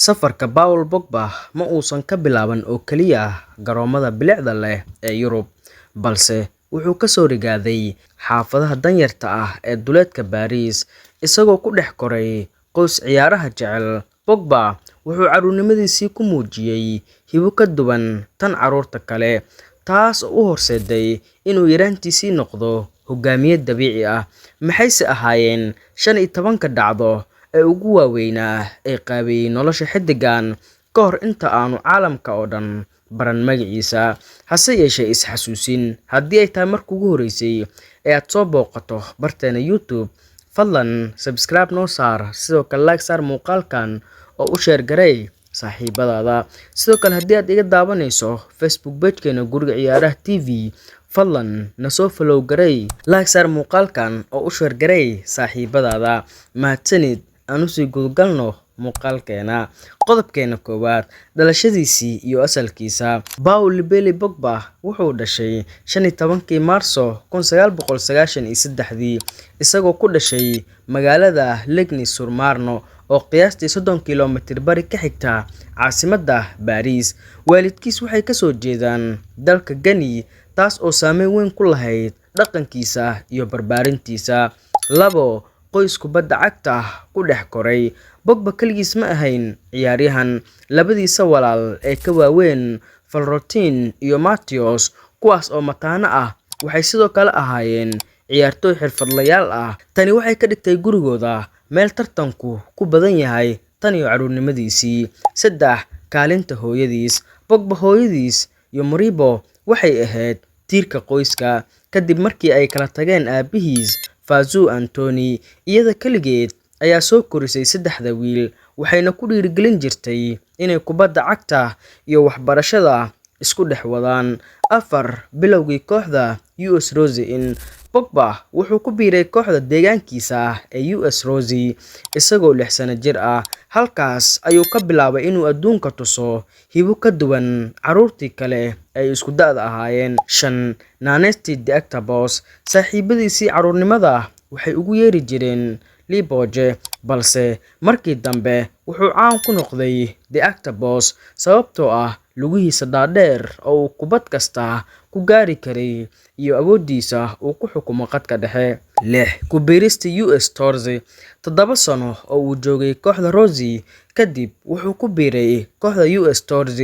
Safarka Paul Pogba ma uusan ka bilaaban oo kaliya garoomada bilicda leh ee Yurub, balse wuxuu ka soo rigaaday xaafadaha danyarta ah ee duleedka Paris, isagoo ku dhex koray qoys ciyaaraha jecel. Pogba wuxuu carruurnimadiisii ku muujiyay hibo ka duwan tan carruurta kale, taas oo u horseeday inuu yaraantiisii noqdo hogaamiye dabiici ah. Maxayse ahaayeen 15 dhacdo ee ugu waaweynaa ee qaabeeyay nolosha xiddigan ka hor inta aanu caalamka oo dhan baran magaciisa? Hase yeeshee, is-xasuusin haddii ay tahay markii ugu horeysay ee aad soo booqato barteena YouTube, fadlan subscribe noo saar, sidoo kale like saar muuqaalkan oo u share garay saaxiibadaada. Sidoo kale, haddii aad iga daawanayso Facebook page-keena Guriga Ciyaaraha TV, fadlan na soo follow garay, like saar muuqaalkan oo u share garay saaxiibadaada. Mahadsanid. Aan usii gudagalno muuqaalkeena. Qodobkeena koowaad: dhalashadiisii iyo asalkiisa. Paul Pogba wuxuu dhashay 15 Maarso 1993 isagoo ku dhashay magaalada Lagny-sur-Marne oo qiyaastii 30 kiiloomitir bari ka xigta caasimadda Paris. Waalidkiis waxay ka soo jeedaan dalka Ghana, taas oo saameyn weyn ku lahayd dhaqankiisa iyo barbaarintiisa. 2. Qoys kubadda cagta ku dhex koray. Pogba kaligiis ma ahayn ciyaaryahan. Labadiisa walaal ee ka waaweyn, Valentin iyo Matheus, kuwaas oo mataano ah, waxay sidoo kale ahaayeen ciyaartoy xirfadlayaal ah. Tani waxay ka dhigtay gurigooda meel tartanku ku badan yahay tan iyo carruurnimadiisii. 3. Kaalinta hooyadiis. Pogba hooyadiis iyo Moribo waxay ahayd tiirka qoyska. Kadib markii ay kala tageen aabihiis Fazio Antony, iyada kaligeed ayaa soo korisay 3 wiil, waxayna ku dhiirigelin jirtay inay kubadda cagta iyo waxbarashada isku dhex wadaan. 4. Bilowgii kooxda US Rose Inn. Pogba wuxuu ku biiray kooxda deegaankiisa ee US Rose isagoo 6 sano jir ah. Halkaas ayuu ka bilaabay inuu adduunka tuso hibo ka duwan carruurtii kale ay isku da'da ahaayeen. 5. Naanaysta The Octopus. Saaxiibadiisii carruurnimada waxay ugu yeeri jireen Le Bourge, balse markii dambe wuxuu caan ku noqday The Octopus sababtoo ah lugihiisa dhaadheer oo uu kubad kasta ku gaari karay iyo awooddiisa uu ku xukumo khadka dhexe. 6. Ku biirista US Tours. 7 sano oo uu joogay kooxda Rose kadib, wuxuu ku biiray kooxda US Tours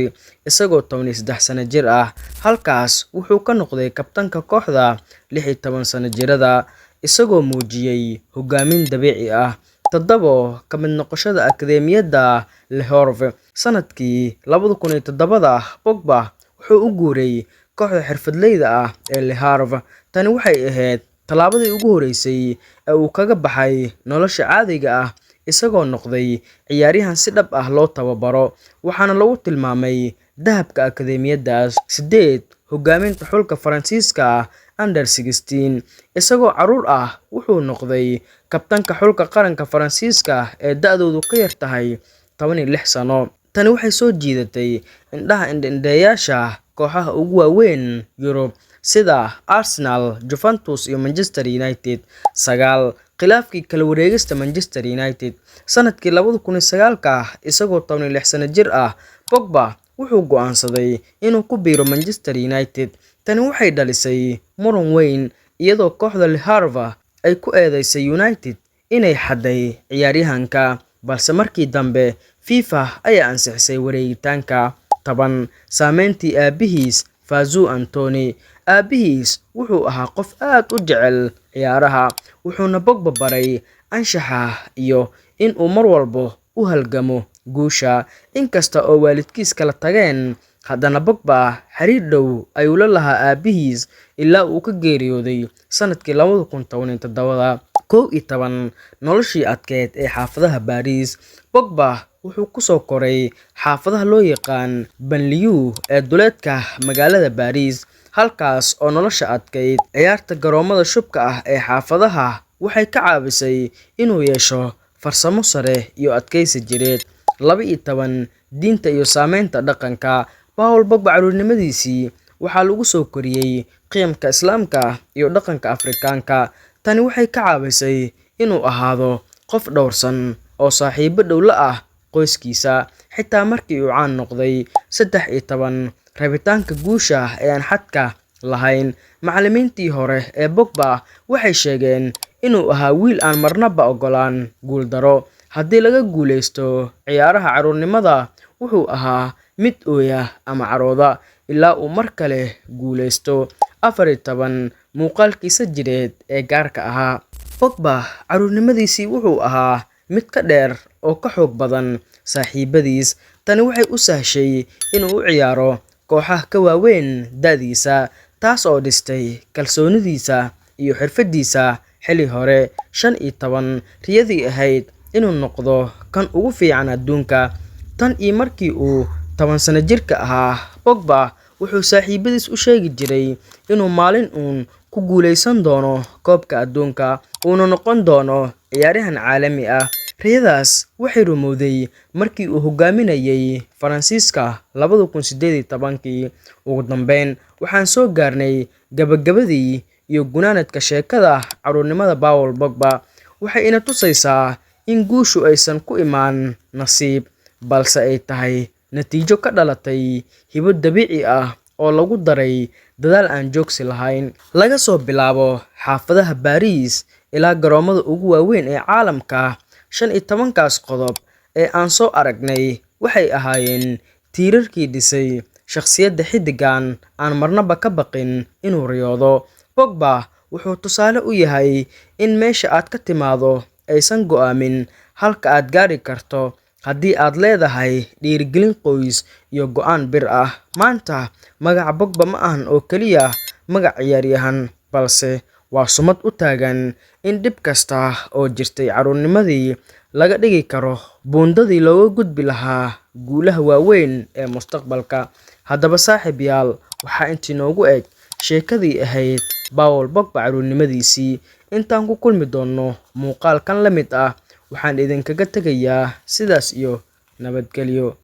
isagoo 13 sano jir ah. Halkaas wuxuu ka noqday kabtanka kooxda 16 sano jirada, isagoo muujiyay hogaamin dabiici ah. 7. Ka mid noqoshada Akadeemiyadda Le Havre. Sanadkii 2007, Pogba wuxuu u guuray kooxda xirfadleyda ah ee Le Havre. Tani waxay ahayd tallaabadii ugu horeysay ee uu kaga baxay nolosha caadiga ah, isagoo noqday ciyaaryahan si dhab ah loo tababaro, waxaana lagu tilmaamay dahabka akadeemiyaddaas. 8. Hogaaminta xulka Faransiiska Under 16. Isagoo carruur ah, wuxuu noqday kabtanka xulka qaranka Faransiiska ee da'doodu ka yar tahay 16 sano. Tani waxay soo jiidatay indhaha indho-indheeyaasha kooxaha ugu waaweyn Yurub sida Arsenal, Juventus iyo Manchester United. 9. Khilaafkii kala wareegista Manchester United. Sanadkii 2009, isagoo 16 sano jir ah, Pogba wuxuu go'aansaday inuu ku biiro Manchester United. Tani waxay dhalisay muran weyn, iyadoo kooxda Le Havre ay ku eedeysay United inay xaday ciyaaryahanka, balse markii dambe FIFA ayaa ansixisay wareegitaanka. 10. Saameyntii aabihiis Fazio Antony. Aabihiis wuxuu ahaa qof aad u jecel ciyaaraha, wuxuuna Pogba baray anshaxa iyo in uu mar walba u halgamo guusha. Inkasta oo waalidkiis kala tageen, haddana Pogba xiriir dhow ayuu la lahaa aabihiis ilaa uu ka geeriyooday sanadkii 2017. 11. Noloshii adkeyd ee xaafadaha Paris. Pogba wuxuu ku soo koray xaafadaha loo yaqaan banlieue ee duleedka magaalada Paris, halkaas oo nolosha adkeyd. Ciyaarta garoomada shubka ah ee xaafadaha waxay ka caawisay inuu yeesho farsamo sare iyo adkaysi jireed. 12. Diinta iyo saameynta dhaqanka. Paul Pogba carruurnimadiisii waxaa lagu soo koriyay qiyamka Islaamka iyo dhaqanka Afrikaanka. Tani waxay ka caawisay inuu ahaado qof dhowrsan oo saaxiibo dhow la ah qoyskiisa. Xitaa markii uu caan noqday 13 rabitaanka guusha ee aan xadka lahayn, macallimiintii hore ee Pogba waxay sheegeen inuu ahaa wiil aan marnaba ogolaan guuldaro. Haddii laga guuleysto ciyaaraha carruurnimada, wuxuu ahaa mid ooya ama carooda ilaa uu mar kale guuleysto. 14 muuqaalkiisa jireed ee gaarka ahaa. Pogba carruurnimadiisii wuxuu ahaa mid ka dheer oo ka xoog badan saaxiibadiis. Tani waxay u sahashay inuu u ciyaaro kooxaha ka waaweyn da'diisa, taas oo dhistay kalsoonidiisa iyo xirfadiisa xilli hore. 15 riyadii ahayd inuu noqdo kan ugu fiican adduunka. Tan iyo markii uu 10 sano jirka ahaa, Pogba wuxuu saaxiibadiis u sheegi jiray inuu maalin uun ku guuleysan doono koobka adduunka, uuna noqon doono ciyaaryahan caalami ah. Riyadaas waxay rumowday markii uu hogaaminayay Faransiiska 2018. Ugu dambeyn, waxaan soo gaarnay gabagabadii iyo gunaanadka sheekada carruurnimada Paul Pogba. Waxay ina tusaysaa in guushu aysan ku imaan nasiib, balse ay tahay natiijo ka dhalatay hibo dabiici ah oo lagu daray dadaal aan joogsi lahayn. Laga soo bilaabo xaafadaha Paris ilaa garoomada ugu waaweyn ee caalamka, 15kaas qodob ee aan soo aragnay waxay ahaayeen tiirarkii dhisay shakhsiyadda xiddigan aan marnaba ka baqin inuu riyoodo. Pogba wuxuu tusaale u yahay in meesha aad ka timaado aysan go'aamin halka aad gaari karto haddii aad leedahay dhiirigelin qoys iyo go'aan bir ah. Maanta, magaca Pogba ma ahan oo keliya magac ciyaaryahan, balse waa sumad u taagan in dhib kasta oo jirtay carruurnimadii laga dhigi karo buundadii looga gudbi lahaa guulaha waaweyn ee mustaqbalka. Haddaba saaxiibayaal, waxaa intii noogu eg sheekadii ahayd Paul Pogba carruurnimadiisii. Intaan ku kulmi doono muuqaalkan la mid ah, waxaan idinkaga tegayaa sidaas iyo nabadgelyo.